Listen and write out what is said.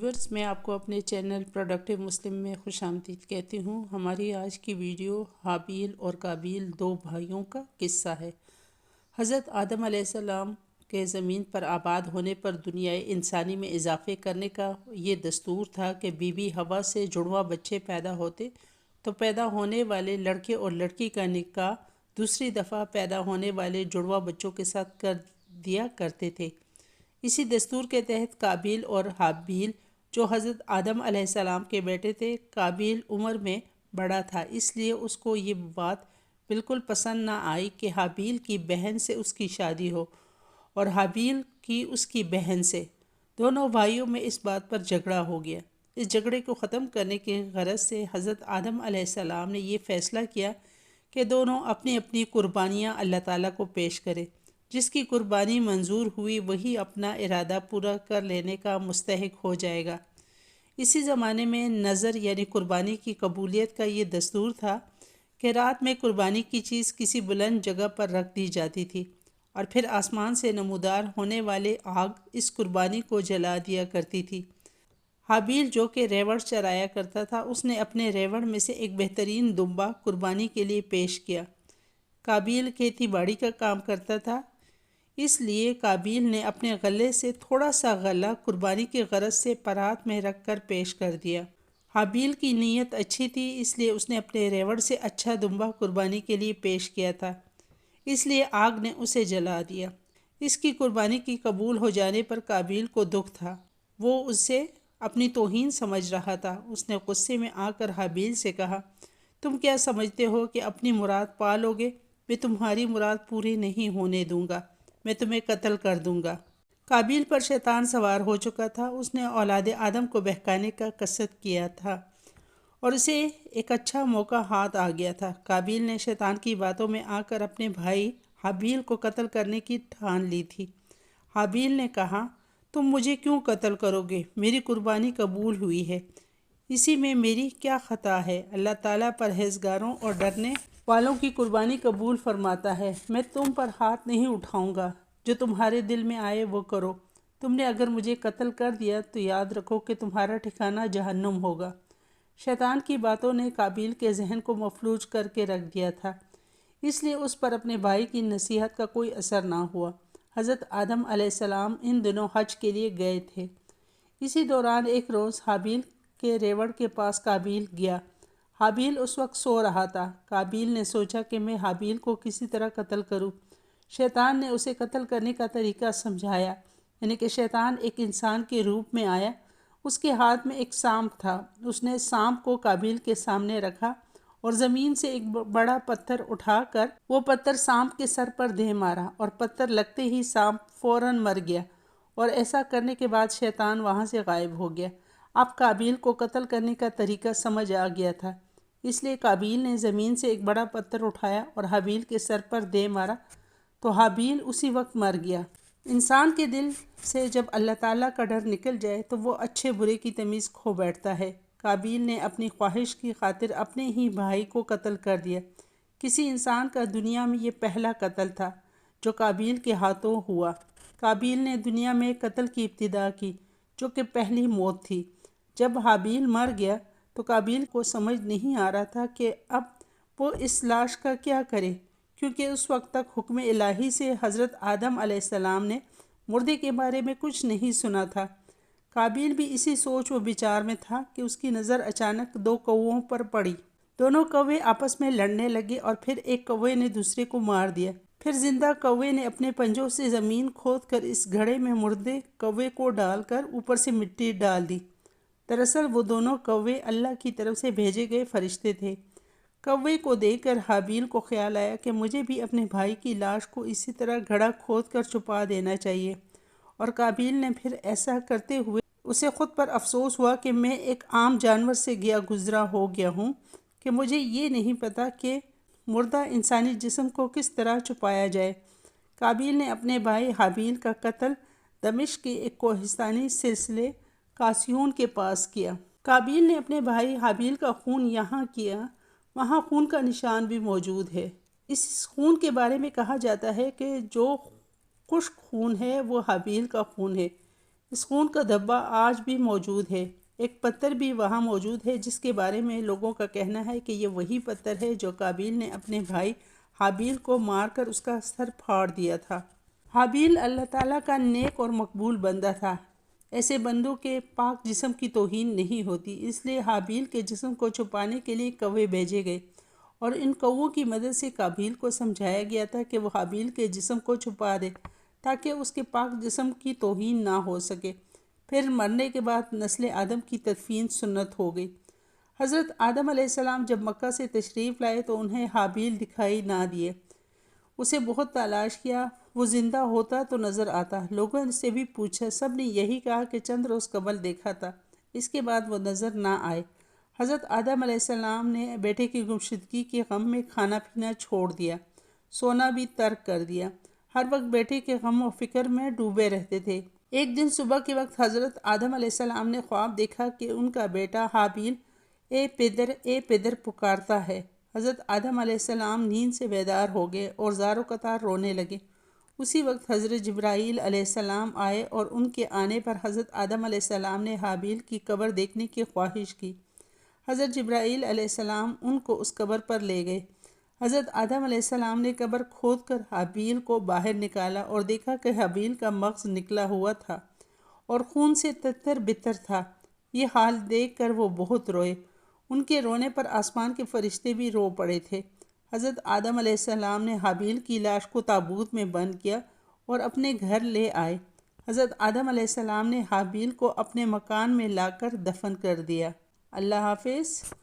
Viewers, میں آپ کو اپنے چینل پروڈکٹیو مسلم میں خوش آمدید کہتی ہوں۔ ہماری آج کی ویڈیو حابیل اور قابیل دو بھائیوں کا قصہ ہے۔ حضرت آدم علیہ السلام کے زمین پر آباد ہونے پر دنیائے انسانی میں اضافے کرنے کا یہ دستور تھا کہ بی بی حوا سے جڑواں بچے پیدا ہوتے تو پیدا ہونے والے لڑکے اور لڑکی کا نکاح دوسری دفعہ پیدا ہونے والے جڑواں بچوں کے ساتھ کر دیا کرتے تھے۔ اسی دستور کے تحت قابیل اور حابیل جو حضرت آدم علیہ السلام کے بیٹے تھے، قابیل عمر میں بڑا تھا، اس لیے اس کو یہ بات بالکل پسند نہ آئی کہ حابیل کی بہن سے اس کی شادی ہو اور حابیل کی اس کی بہن سے۔ دونوں بھائیوں میں اس بات پر جھگڑا ہو گیا۔ اس جھگڑے کو ختم کرنے کی غرض سے حضرت آدم علیہ السلام نے یہ فیصلہ کیا کہ دونوں اپنی اپنی قربانیاں اللہ تعالیٰ کو پیش کریں۔ جس کی قربانی منظور ہوئی وہی اپنا ارادہ پورا کر لینے کا مستحق ہو جائے گا۔ اسی زمانے میں نظر یعنی قربانی کی قبولیت کا یہ دستور تھا کہ رات میں قربانی کی چیز کسی بلند جگہ پر رکھ دی جاتی تھی اور پھر آسمان سے نمودار ہونے والے آگ اس قربانی کو جلا دیا کرتی تھی۔ حابیل جو کہ ریوڑ چرایا کرتا تھا، اس نے اپنے ریوڑ میں سے ایک بہترین دمبا قربانی کے لیے پیش کیا۔ قابیل کھیتی باڑی کا کام کرتا تھا، اس لیے قابیل نے اپنے غلے سے تھوڑا سا غلہ قربانی کی غرض سے پرات میں رکھ کر پیش کر دیا۔ حابیل کی نیت اچھی تھی، اس لیے اس نے اپنے ریوڑ سے اچھا دمبا قربانی کے لیے پیش کیا تھا، اس لیے آگ نے اسے جلا دیا۔ اس کی قربانی کی قبول ہو جانے پر قابیل کو دکھ تھا، وہ اسے اپنی توہین سمجھ رہا تھا۔ اس نے غصے میں آ کر حابیل سے کہا، تم کیا سمجھتے ہو کہ اپنی مراد پا لو گے؟ میں تمہاری مراد پوری نہیں ہونے دوں گا، میں تمہیں قتل کر دوں گا۔ قابیل پر شیطان سوار ہو چکا تھا، اس نے اولاد آدم کو بہکانے کا قصد کیا تھا اور اسے ایک اچھا موقع ہاتھ آ گیا تھا۔ قابیل نے شیطان کی باتوں میں آ کر اپنے بھائی حابیل کو قتل کرنے کی ٹھان لی تھی۔ حابیل نے کہا، تم مجھے کیوں قتل کرو گے؟ میری قربانی قبول ہوئی ہے، اسی میں میری کیا خطا ہے؟ اللہ تعالیٰ پرہیزگاروں اور ڈرنے والوں کی قربانی قبول فرماتا ہے۔ میں تم پر ہاتھ نہیں اٹھاؤں گا، جو تمہارے دل میں آئے وہ کرو۔ تم نے اگر مجھے قتل کر دیا تو یاد رکھو کہ تمہارا ٹھکانہ جہنم ہوگا۔ شیطان کی باتوں نے قابیل کے ذہن کو مفلوج کر کے رکھ دیا تھا، اس لیے اس پر اپنے بھائی کی نصیحت کا کوئی اثر نہ ہوا۔ حضرت آدم علیہ السلام ان دنوں حج کے لیے گئے تھے۔ اسی دوران ایک روز حابیل کے ریوڑ کے پاس قابیل گیا۔ حابیل اس وقت سو رہا تھا۔ قابیل نے سوچا کہ میں حابیل کو کسی طرح قتل کروں۔ شیطان نے اسے قتل کرنے کا طریقہ سمجھایا، یعنی کہ شیطان ایک انسان کے روپ میں آیا، اس کے ہاتھ میں ایک سانپ تھا۔ اس نے سانپ کو قابیل کے سامنے رکھا اور زمین سے ایک بڑا پتھر اٹھا کر وہ پتھر سانپ کے سر پر دے مارا اور پتھر لگتے ہی سانپ فوراً مر گیا، اور ایسا کرنے کے بعد شیطان وہاں سے غائب ہو گیا۔ اب قابیل کو قتل کرنے کا طریقہ سمجھ آ گیا تھا، اس لیے قابیل نے زمین سے ایک بڑا پتھر اٹھایا اور حابیل کے سر پر دے مارا تو حابیل اسی وقت مر گیا۔ انسان کے دل سے جب اللہ تعالیٰ کا ڈر نکل جائے تو وہ اچھے برے کی تمیز کھو بیٹھتا ہے۔ قابیل نے اپنی خواہش کی خاطر اپنے ہی بھائی کو قتل کر دیا۔ کسی انسان کا دنیا میں یہ پہلا قتل تھا جو قابیل کے ہاتھوں ہوا۔ قابیل نے دنیا میں قتل کی ابتدا کی، جو کہ پہلی موت تھی۔ جب حابیل مر گیا تو قابیل کو سمجھ نہیں آ رہا تھا کہ اب وہ اس لاش کا کیا کرے، کیونکہ اس وقت تک حکم الہی سے حضرت آدم علیہ السلام نے مردے کے بارے میں کچھ نہیں سنا تھا۔ قابیل بھی اسی سوچ و بچار میں تھا کہ اس کی نظر اچانک دو کووں پر پڑی۔ دونوں کوے آپس میں لڑنے لگے اور پھر ایک کوے نے دوسرے کو مار دیا۔ پھر زندہ کوے نے اپنے پنجوں سے زمین کھود کر اس گھڑے میں مردے کوے کو ڈال کر اوپر سے مٹی ڈال دی۔ دراصل وہ دونوں کوے اللہ کی طرف سے بھیجے گئے فرشتے تھے۔ کوے کو دیکھ کر حابیل کو خیال آیا کہ مجھے بھی اپنے بھائی کی لاش کو اسی طرح گھڑا کھود کر چھپا دینا چاہیے، اور قابیل نے پھر ایسا کرتے ہوئے اسے خود پر افسوس ہوا کہ میں ایک عام جانور سے گیا گزرا ہو گیا ہوں کہ مجھے یہ نہیں پتا کہ مردہ انسانی جسم کو کس طرح چھپایا جائے۔ قابیل نے اپنے بھائی حابیل کا قتل دمشق کے ایک کوہستانی سلسلے قاسیون کے پاس کیا۔ قابیل نے اپنے بھائی حابیل کا خون یہاں کیا، وہاں خون کا نشان بھی موجود ہے۔ اس خون کے بارے میں کہا جاتا ہے کہ جو خشک خون ہے وہ حابیل کا خون ہے، اس خون کا دھبا آج بھی موجود ہے۔ ایک پتھر بھی وہاں موجود ہے جس کے بارے میں لوگوں کا کہنا ہے کہ یہ وہی پتھر ہے جو قابیل نے اپنے بھائی حابیل کو مار کر اس کا سر پھاڑ دیا تھا۔ حابیل اللہ تعالیٰ کا نیک اور مقبول بندہ تھا۔ ایسے بندوں کے پاک جسم کی توہین نہیں ہوتی، اس لیے حابیل کے جسم کو چھپانے کے لیے کوے بھیجے گئے اور ان کووں کی مدد سے قابیل کو سمجھایا گیا تھا کہ وہ حابیل کے جسم کو چھپا دے تاکہ اس کے پاک جسم کی توہین نہ ہو سکے۔ پھر مرنے کے بعد نسل آدم کی تدفین سنت ہو گئی۔ حضرت آدم علیہ السلام جب مکہ سے تشریف لائے تو انہیں حابیل دکھائی نہ دیے۔ اسے بہت تلاش کیا، وہ زندہ ہوتا تو نظر آتا۔ لوگوں سے بھی پوچھا، سب نے یہی کہا کہ چند روز قبل دیکھا تھا، اس کے بعد وہ نظر نہ آئے۔ حضرت آدم علیہ السلام نے بیٹے کی گمشدگی کے غم میں کھانا پینا چھوڑ دیا، سونا بھی ترک کر دیا، ہر وقت بیٹے کے غم و فکر میں ڈوبے رہتے تھے۔ ایک دن صبح کے وقت حضرت آدم علیہ السلام نے خواب دیکھا کہ ان کا بیٹا حابیل اے پدر پکارتا ہے۔ حضرت آدم علیہ السلام نیند سے بیدار ہو گئے اور زار و قطار رونے لگے۔ اسی وقت حضرت جبرائیل علیہ السلام آئے اور ان کے آنے پر حضرت آدم علیہ السلام نے حابیل کی قبر دیکھنے کی خواہش کی۔ حضرت جبرائیل علیہ السلام ان کو اس قبر پر لے گئے۔ حضرت آدم علیہ السلام نے قبر کھود کر حابیل کو باہر نکالا اور دیکھا کہ حابیل کا مغز نکلا ہوا تھا اور خون سے تتر بتر تھا۔ یہ حال دیکھ کر وہ بہت روئے۔ ان کے رونے پر آسمان کے فرشتے بھی رو پڑے تھے۔ حضرت آدم علیہ السلام نے حابیل کی لاش کو تابوت میں بند کیا اور اپنے گھر لے آئے۔ حضرت آدم علیہ السلام نے حابیل کو اپنے مکان میں لا کر دفن کر دیا۔ اللہ حافظ۔